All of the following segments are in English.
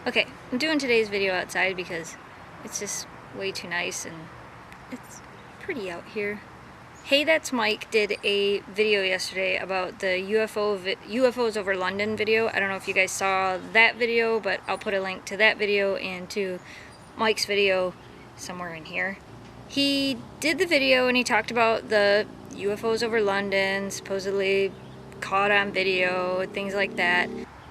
Okay, I'm doing today's video outside because it's just way too nice and it's pretty out here. Hey, That's Mike did a video yesterday about the UFOs over London video. I don't know if you guys saw that video, but I'll put a link to that video and to Mike's video somewhere in here. He did the video and he talked about the UFOs over London, supposedly caught on video, things like that.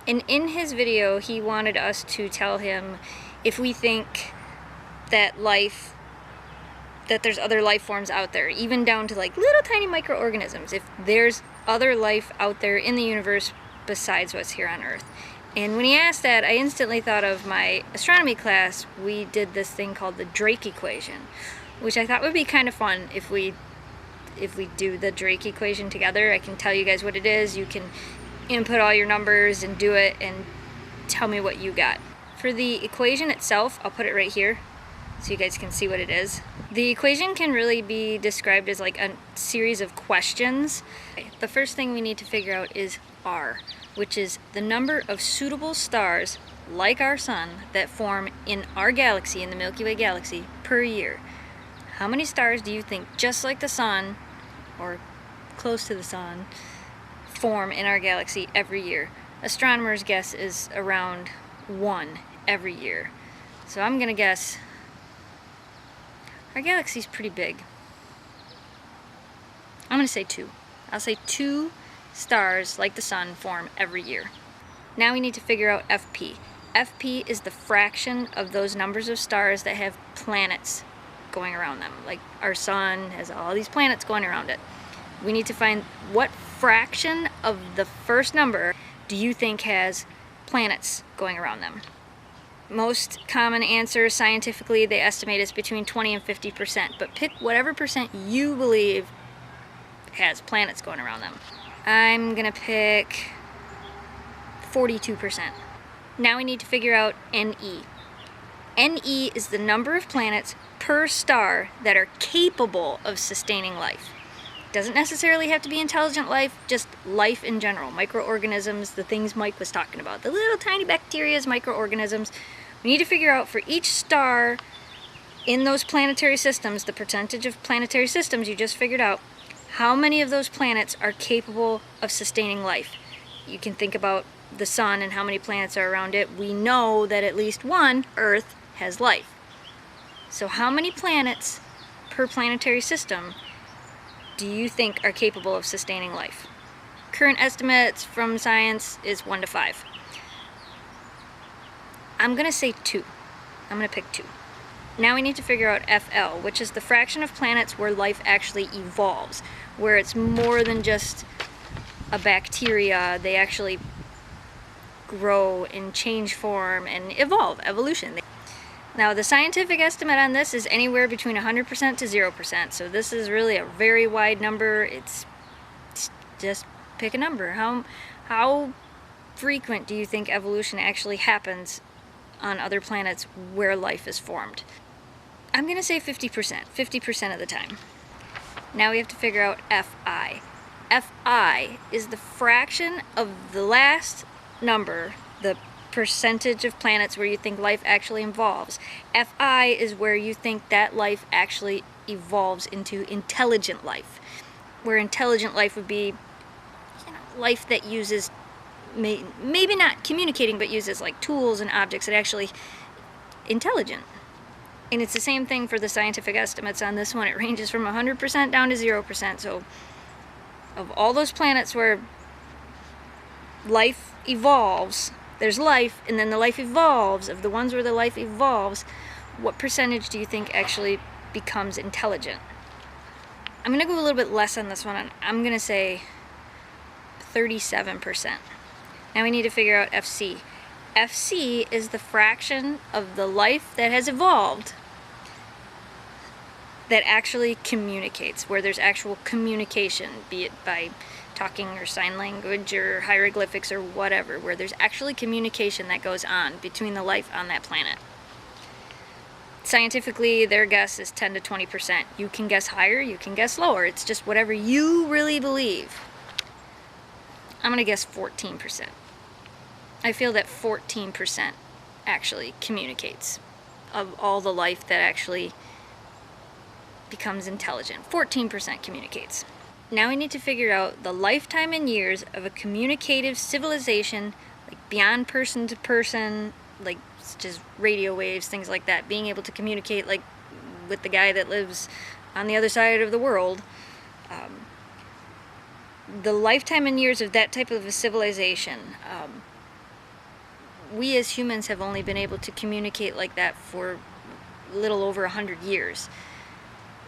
And in his video, he wanted us to tell him if we think that there's other life forms out there, even down to like little tiny microorganisms, if there's other life out there in the universe besides what's here on Earth. And when he asked that, I instantly thought of my astronomy class. We did this thing called the Drake equation, which I thought would be kind of fun if we do the Drake equation together. I can tell you guys what it is. You can input all your numbers and do it and tell me what you got. For the equation itself, I'll put it right here so you guys can see what it is. The equation can really be described as like a series of questions. The first thing we need to figure out is R, which is the number of suitable stars like our sun that form in our galaxy, in the Milky Way galaxy, per year. How many stars do you think, just like the sun, or close to the sun, form in our galaxy every year? Astronomers' guess is around 1 every year. So I'm gonna guess our galaxy's pretty big. I'm gonna say 2. I'll say 2 stars like the sun form every year. Now we need to figure out FP. FP is the fraction of those numbers of stars that have planets going around them. Like our sun has all these planets going around it. We need to find what fraction of the first number do you think has planets going around them. Most common answer scientifically, they estimate it's between 20 and 50%, but pick whatever percent you believe has planets going around them. I'm gonna pick 42%. Now we need to figure out NE. NE is the number of planets per star that are capable of sustaining life. Doesn't necessarily have to be intelligent life, just life in general. Microorganisms, the things Mike was talking about. The little tiny bacterias, microorganisms. We need to figure out for each star in those planetary systems, the percentage of planetary systems you just figured out, how many of those planets are capable of sustaining life. You can think about the sun and how many planets are around it. We know that at least one, Earth, has life. So how many planets per planetary system do you think are capable of sustaining life? Current estimates from science is 1 to 5. I'm gonna say 2. I'm gonna pick 2. Now we need to figure out FL, which is the fraction of planets where life actually evolves, where it's more than just a bacteria. They actually grow and change form and evolve, evolution. Now the scientific estimate on this is anywhere between 100% to 0%, so this is really a very wide number. It's just pick a number. How frequent do you think evolution actually happens on other planets where life is formed? I'm gonna say 50% of the time. Now we have to figure out FI. FI is the fraction of the last number, the percentage of planets where you think life actually evolves. FI is where you think that life actually evolves into intelligent life. Where intelligent life would be, life that uses, maybe not communicating, but uses like tools and objects that actually intelligent. And it's the same thing for the scientific estimates on this one. It ranges from 100% down to 0%. So of all those planets where life evolves, there's life, and then the life evolves. Of the ones where the life evolves, what percentage do you think actually becomes intelligent? I'm gonna go a little bit less on this one, and I'm gonna say 37%. Now we need to figure out FC. FC is the fraction of the life that has evolved that actually communicates, where there's actual communication, be it by talking or sign language or hieroglyphics or whatever, where there's actually communication that goes on between the life on that planet. Scientifically, their guess is 10 to 20%. You can guess higher, you can guess lower. It's just whatever you really believe. I'm gonna guess 14%. I feel that 14% actually communicates. Of all the life that actually becomes intelligent, 14% communicates. Now we need to figure out the lifetime and years of a communicative civilization, like beyond person to person, like just radio waves, things like that, being able to communicate like with the guy that lives on the other side of the world. The lifetime and years of that type of a civilization, we as humans have only been able to communicate like that for a little over 100 years.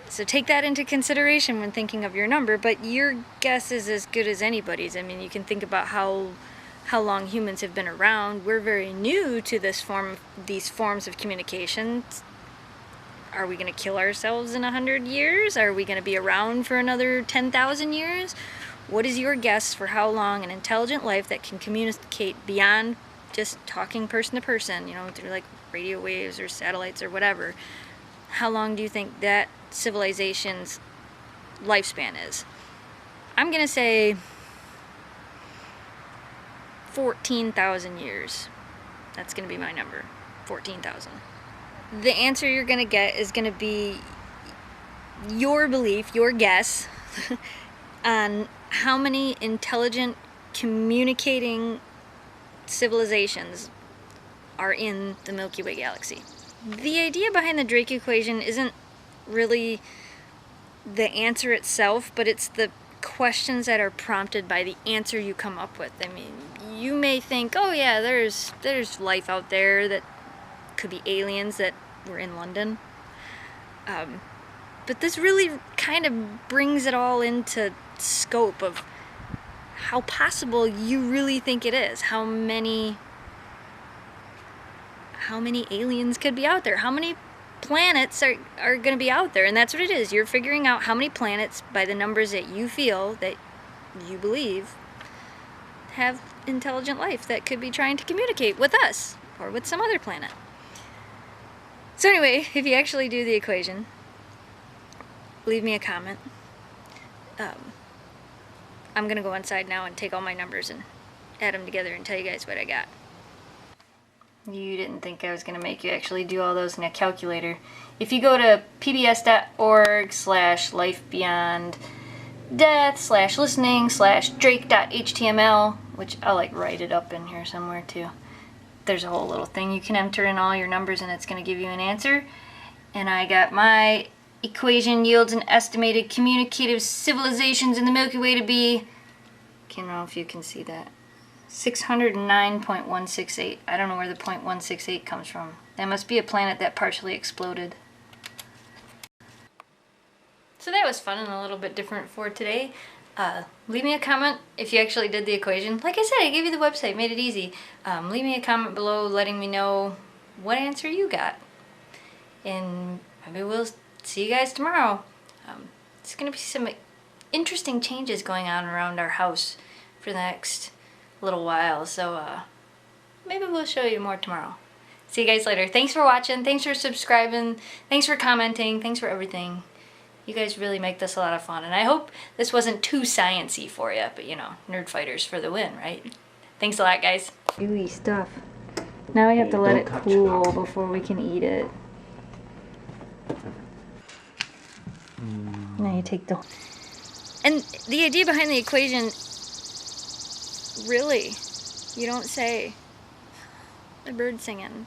So take that into consideration when thinking of your number, but your guess is as good as anybody's. I mean, you can think about how long humans have been around. We're very new to these forms of communication. Are we going to kill ourselves in 100 years? Are we going to be around for another 10,000 years? What is your guess for how long an intelligent life that can communicate beyond just talking person to person, you know, through like radio waves or satellites or whatever, how long do you think that civilization's lifespan is? I'm going to say 14,000 years. That's going to be my number, 14,000. The answer you're going to get is going to be your belief, your guess, on how many intelligent communicating civilizations are in the Milky Way galaxy. The idea behind the Drake equation isn't really the answer itself, but it's the questions that are prompted by the answer you come up with. I mean, you may think, oh yeah, there's life out there that could be aliens that were in London. But this really kind of brings it all into scope of how possible you really think it is. How many aliens could be out there? How many planets are going to be out there? And that's what it is. You're figuring out how many planets by the numbers that you feel, that you believe, have intelligent life that could be trying to communicate with us or with some other planet. So anyway, if you actually do the equation, leave me a comment. I'm going to go inside now and take all my numbers and add them together and tell you guys what I got. You didn't think I was going to make you actually do all those in a calculator. If you go to pbs.org/lifebeyonddeath/listening/drake.html, which I'll like write it up in here somewhere too. There's a whole little thing you can enter in all your numbers and it's going to give you an answer. And I got my equation yields an estimated communicative civilizations in the Milky Way to be, I can't know if you can see that, 609.168. I don't know where the 0.168 comes from. That must be a planet that partially exploded. So that was fun and a little bit different for today. Leave me a comment if you actually did the equation. Like I said, I gave you the website, made it easy. Leave me a comment below letting me know what answer you got. And maybe we'll see you guys tomorrow. There's going to be some interesting changes going on around our house for the next little while, so maybe we'll show you more tomorrow. See you guys later. Thanks for watching, thanks for subscribing, thanks for commenting, thanks for everything. You guys really make this a lot of fun, and I hope this wasn't too science-y for you, but you know, nerd fighters for the win, right? Thanks a lot, guys. Gooey stuff. Now we have to let it cool before we can eat it. Now you take the... And the idea behind the equation, really, you don't say the bird singing.